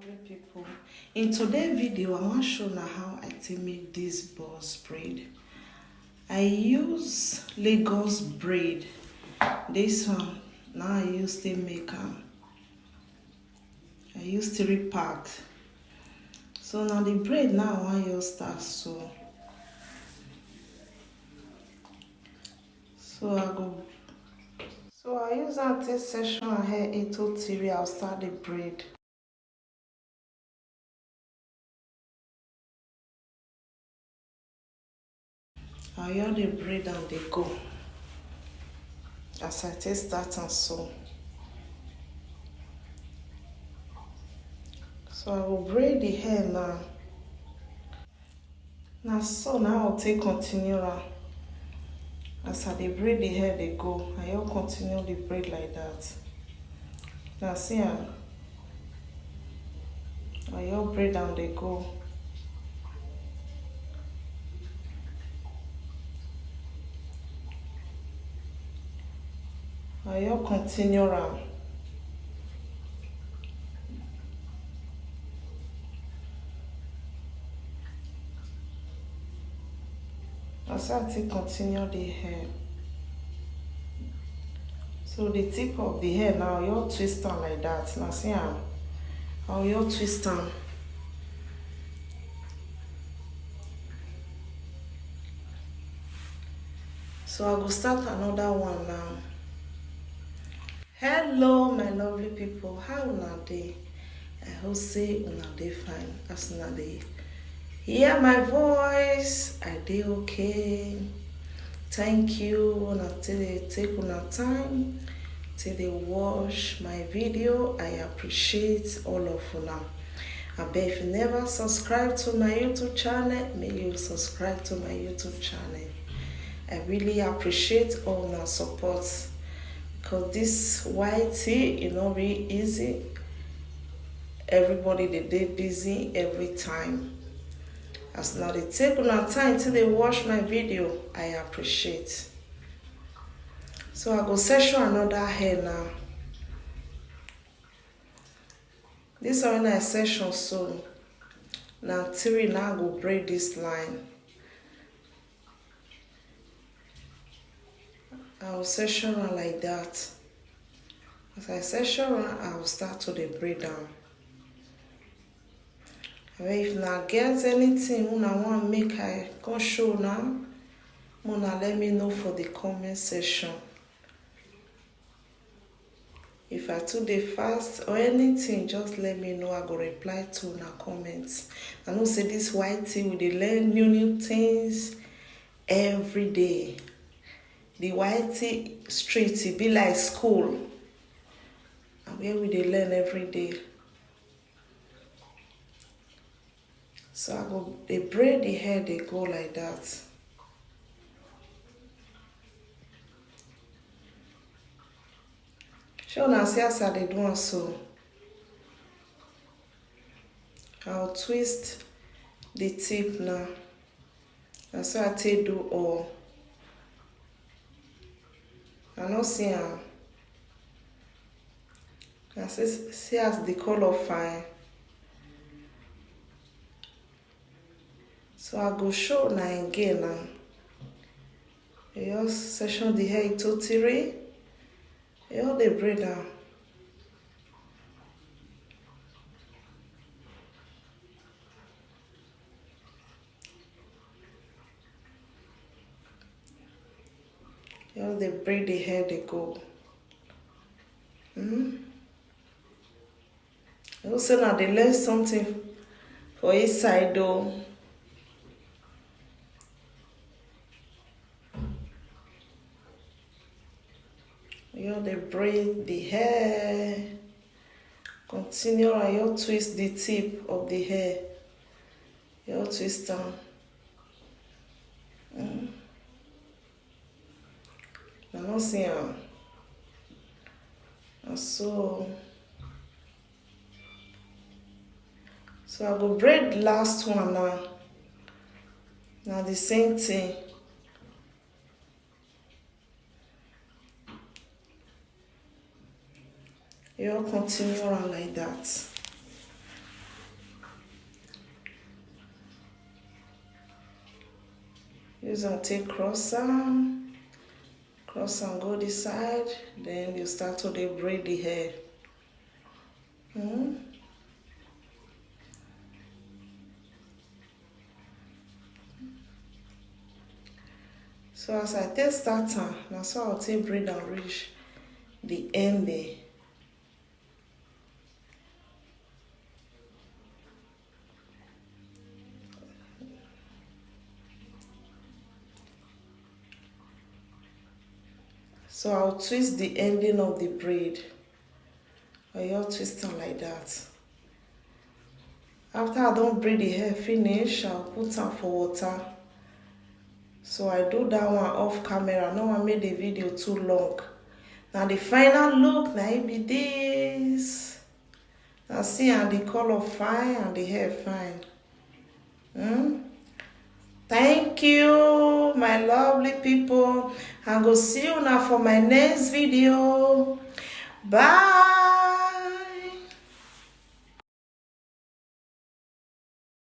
lovely people. In today's video I want to show now how I take make this boss braid. I use Lagos braid. This one now I use to make I use 3 packs. So now the braid now I want you start so I go. So I use that this section here 8 to 3. I'll start the braid. I hear the braid and they go. As I take that and sew. So I will braid the hair now. Now so now I'll take continual. As I braid the hair they go. I will continue the braid like that. Now see I will braid and they go. I will continue around. As I take continue the hair. So the tip of the hair now you'll twist them like that. Now see how you'll twist them. So I will start another one now. Hello my lovely people, how una dey? I hope say una dey fine. As una dey hear my voice, I dey okay. Thank you una take una time till dey watch my video. I appreciate all of una. Abeg if you never subscribe to my YouTube channel, may you subscribe to my YouTube channel. I really appreciate all una support. Because this white tea is not really easy. Everybody they busy every time. As now they take on time till they watch my video, I appreciate. So I go section another hair now. This one I section so now 3 now I go braid this line. I will section her like that. As I section her, I will start to the braid down. If now get anything una want make I can show now, una let me know for the comment section. If I too dey fast or anything, just let me know. I go reply to una comments. I know say this white tea we dey learn new things every day. The white tea street it be like school, and where we dey learn every day. So I go they braid the hair they go like that. Sure now see as I dey do am so. I'll twist the tip now. And so I take do all. I no see am. I see as the color fine. So I go show now again now. You just section the hair into 3. You the braid down. You they braid the hair they go. You also now they learn something for each side though. You they braid the hair. Continue and you twist the tip of the hair. You twist down. I don't see him. And so I go braid the last one now. Now the same thing. You continue on like that. use am take cross go this side, then you start to dey braid the hair. So as I take start am, na so I'll take braid and reach the end there. So I'll twist the ending of the braid. I just twist am like that. After I don't braid the hair finish, I'll put am for water. So I do that one off camera. I no wan make the video too long. Now the final look, now it be this. Now see, and the color fine and the hair fine. Thank you, my lovely people. I go see you now for my next video. Bye.